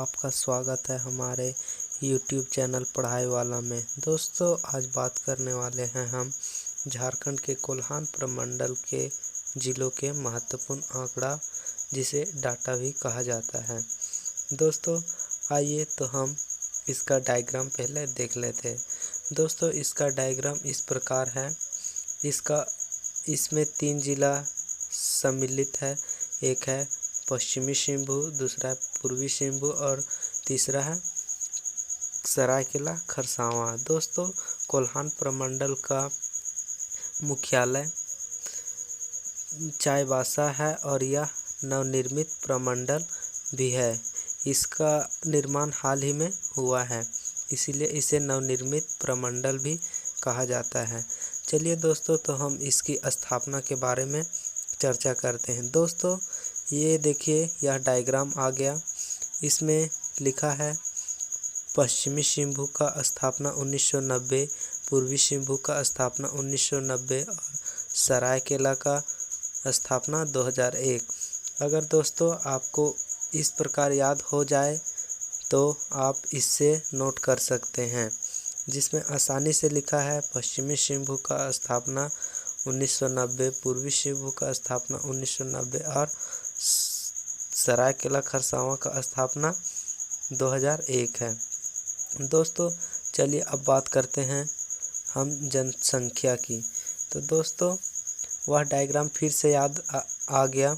आपका स्वागत है हमारे YouTube चैनल पढ़ाई वाला में। दोस्तों आज बात करने वाले हैं हम झारखंड के कोल्हान प्रमंडल के ज़िलों के महत्वपूर्ण आंकड़ा जिसे डाटा भी कहा जाता है। दोस्तों आइए तो हम इसका डायग्राम पहले देख लेते हैं। दोस्तों इसका डायग्राम इस प्रकार है। इसमें 3 ज़िला सम्मिलित है। एक है पश्चिमी सिंहभू, दूसरा है पूर्वी सिंहभू और तीसरा है सरायकेला खरसावां। दोस्तों कोल्हान प्रमंडल का मुख्यालय चाईबासा है और यह नवनिर्मित प्रमंडल भी है। इसका निर्माण हाल ही में हुआ है, इसीलिए इसे नवनिर्मित प्रमंडल भी कहा जाता है। चलिए दोस्तों तो हम इसकी स्थापना के बारे में चर्चा करते हैं। दोस्तों ये देखिए यह डायग्राम आ गया। इसमें लिखा है पश्चिमी सिंहभू का स्थापना 1990, पूर्वी सिंहभू का स्थापना 1990 और सरायकेला का स्थापना 2001। अगर दोस्तों आपको इस प्रकार याद हो जाए तो आप इससे नोट कर सकते हैं, जिसमें आसानी से लिखा है पश्चिमी सिंहभू का स्थापना 1990, पूर्वी सिंहभू का स्थापना 1990 और सरायकेला खरसावां का स्थापना 2001 है। दोस्तों चलिए अब बात करते हैं हम जनसंख्या की। तो दोस्तों वह डायग्राम फिर से याद आ गया।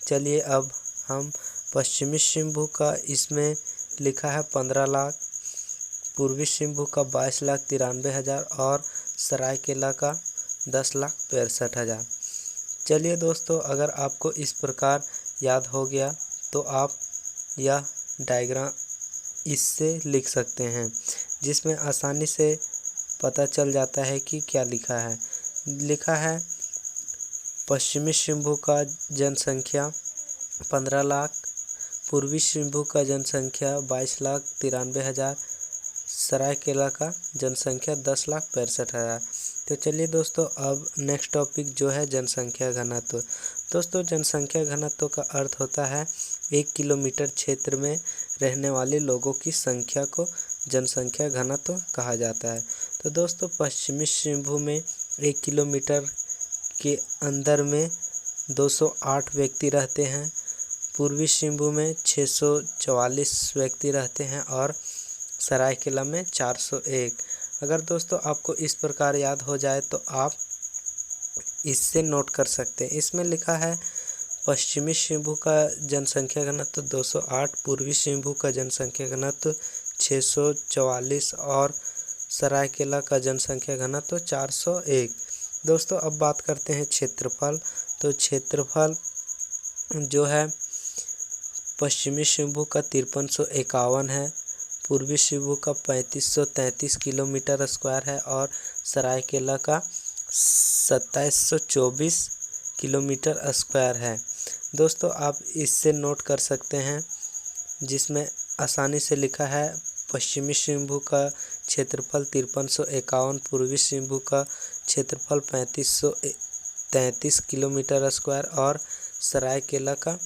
चलिए अब हम पश्चिमी सिंहभू का इसमें लिखा है 15 लाख, पूर्वी सिंहभू का 22,93,000 और सरायकेला का 10,65,000। चलिए दोस्तों अगर आपको इस प्रकार याद हो गया तो आप यह डायग्राम इससे लिख सकते हैं, जिसमें आसानी से पता चल जाता है कि क्या लिखा है। लिखा है पश्चिमी सिंहभू का जनसंख्या 15 लाख, पूर्वी सिंहभू का जनसंख्या 22,93,000, सरायकेला का जनसंख्या 10,65,000। तो चलिए दोस्तों अब नेक्स्ट टॉपिक जो है जनसंख्या घनत्व। दोस्तों जनसंख्या घनत्व का अर्थ होता है 1 किलोमीटर क्षेत्र में रहने वाले लोगों की संख्या को जनसंख्या घनत्व कहा जाता है। तो दोस्तों पश्चिमी सिंहभू में 1 किलोमीटर के अंदर में 208 व्यक्ति रहते हैं, पूर्वी सिंहभू में 644 व्यक्ति रहते हैं और सरायकेला में 401। अगर दोस्तों आपको इस प्रकार याद हो जाए तो आप इससे नोट कर सकते हैं। इसमें लिखा है पश्चिमी सिंहभू का जनसंख्या घनत्व 208, पूर्वी सिंहभू का जनसंख्या घनत्व 644 और सरायकेला का जनसंख्या घनत्व 401। दोस्तों अब बात करते हैं क्षेत्रफल। तो क्षेत्रफल जो है पश्चिमी सिंहभू का 5351 है, पूर्वी सिंहभू का 3533 किलोमीटर स्क्वायर है और सरायकेला का 2724 किलोमीटर स्क्वायर है। दोस्तों आप इससे नोट कर सकते हैं, जिसमें आसानी से लिखा है पश्चिमी सिंहभू का क्षेत्रफल 5351, पूर्वी सिंहभू का क्षेत्रफल 3533 किलोमीटर स्क्वायर और सरायकेला का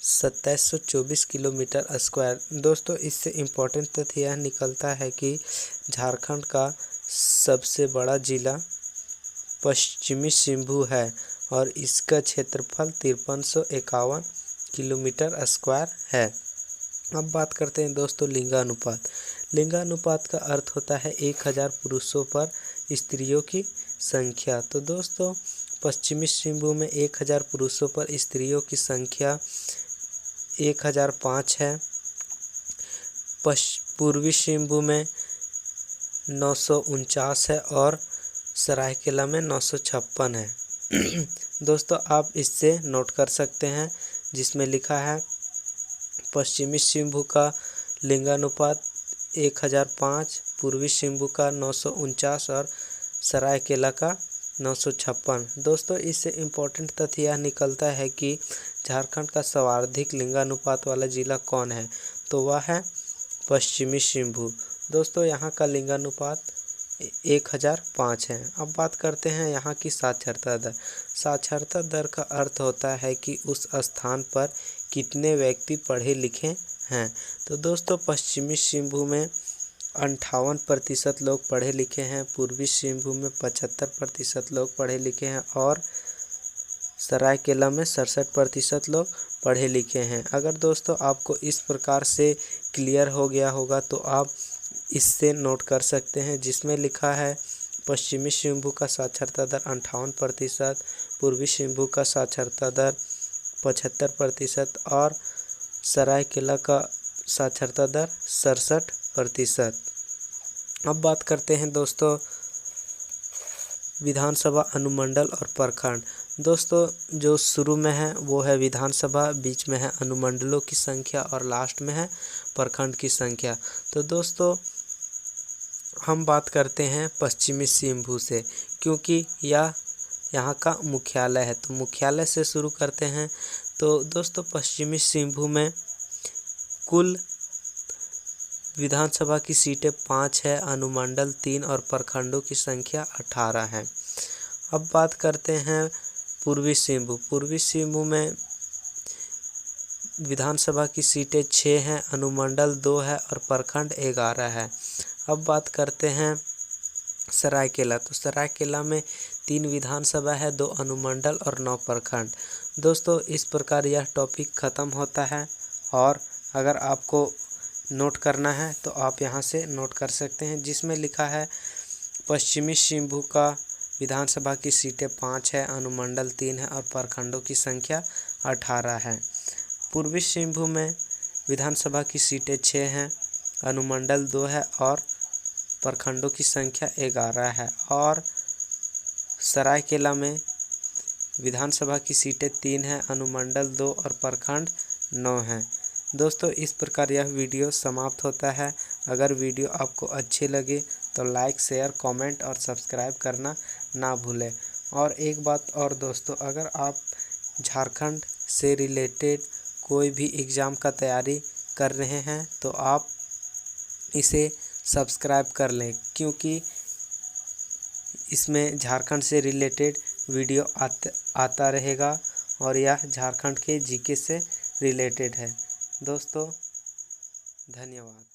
2724 किलोमीटर स्क्वायर। दोस्तों इससे इम्पोर्टेंट तथ्य यह निकलता है कि झारखंड का सबसे बड़ा ज़िला पश्चिमी सिंहभू है और इसका क्षेत्रफल 5351 किलोमीटर स्क्वायर है। अब बात करते हैं दोस्तों लिंगानुपात। लिंगानुपात का अर्थ होता है 1000 पुरुषों पर स्त्रियों की संख्या। तो दोस्तों पश्चिमी सिंहभू में 1000 पुरुषों पर स्त्रियों की संख्या 1005 है, पूर्वी सिंहभू में 949 है और सरायकेला में 956 है। दोस्तों आप इससे नोट कर सकते हैं, जिसमें लिखा है पश्चिमी सिंहभू का लिंगानुपात 1005, पूर्वी सिंहभू का 949 और सरायकेला का 956। दोस्तों इससे इम्पोर्टेंट तथ्य यह निकलता है कि झारखंड का सर्वाधिक लिंगानुपात वाला ज़िला कौन है, तो वह है पश्चिमी सिंहभू। दोस्तों यहाँ का लिंगानुपात 1005 है। अब बात करते हैं यहाँ की साक्षरता दर। साक्षरता दर का अर्थ होता है कि उस स्थान पर कितने व्यक्ति पढ़े लिखे हैं। तो दोस्तों पश्चिमी सिंहभूम में 58% लोग पढ़े लिखे हैं, पूर्वी सिंहभूम में 75% लोग पढ़े लिखे हैं और सरायकेला में 67% लोग पढ़े लिखे हैं। अगर दोस्तों आपको इस प्रकार से क्लियर हो गया होगा तो आप इससे नोट कर सकते हैं, जिसमें लिखा है पश्चिमी सिंहभूम का साक्षरता दर 58%, पूर्वी सिंहभूम का साक्षरता दर 75% और सरायकेला का साक्षरता दर 67%। अब बात करते हैं दोस्तों विधानसभा, अनुमंडल और प्रखंड। दोस्तों जो शुरू में है वो है विधानसभा, बीच में है अनुमंडलों की संख्या और लास्ट में है प्रखंड की संख्या। तो दोस्तों हम बात करते हैं पश्चिमी सिंहभूम से, क्योंकि यह यहाँ का मुख्यालय है। तो मुख्यालय से शुरू करते हैं। तो दोस्तों पश्चिमी सिंहभूम में कुल विधानसभा की सीटें 5 है, अनुमंडल 3 और प्रखंडों की संख्या 18 है। अब बात करते हैं पूर्वी सिंहभूम। पूर्वी सिंहभूम में विधानसभा की सीटें 6 हैं, अनुमंडल 2 है और प्रखंड 11 है। अब बात करते हैं सरायकेला। तो सरायकेला में 3 विधानसभा है, 2 अनुमंडल और 9 प्रखंड। दोस्तों इस प्रकार यह टॉपिक ख़त्म होता है और अगर आपको नोट करना है तो आप यहाँ से नोट कर सकते हैं, जिसमें लिखा है पश्चिमी सिंहभूम का विधानसभा की सीटें 5 है, अनुमंडल 3 है और प्रखंडों की संख्या 18 है। पूर्वी सिंहभूम में विधानसभा की सीटें 6 हैं, अनुमंडल 2 है और प्रखंडों की संख्या 11 है। और सरायकेला में विधानसभा की सीटें 3 हैं, अनुमंडल 2 और प्रखंड 9 हैं। दोस्तों इस प्रकार यह वीडियो समाप्त होता है। अगर वीडियो आपको अच्छी लगे तो लाइक, शेयर, कमेंट और सब्सक्राइब करना ना भूलें। और एक बात और दोस्तों, अगर आप झारखंड से रिलेटेड कोई भी एग्ज़ाम का तैयारी कर रहे हैं तो आप इसे सब्सक्राइब कर लें, क्योंकि इसमें झारखंड से रिलेटेड वीडियो आता रहेगा और यह झारखंड के जीके से रिलेटेड है। दोस्तों धन्यवाद।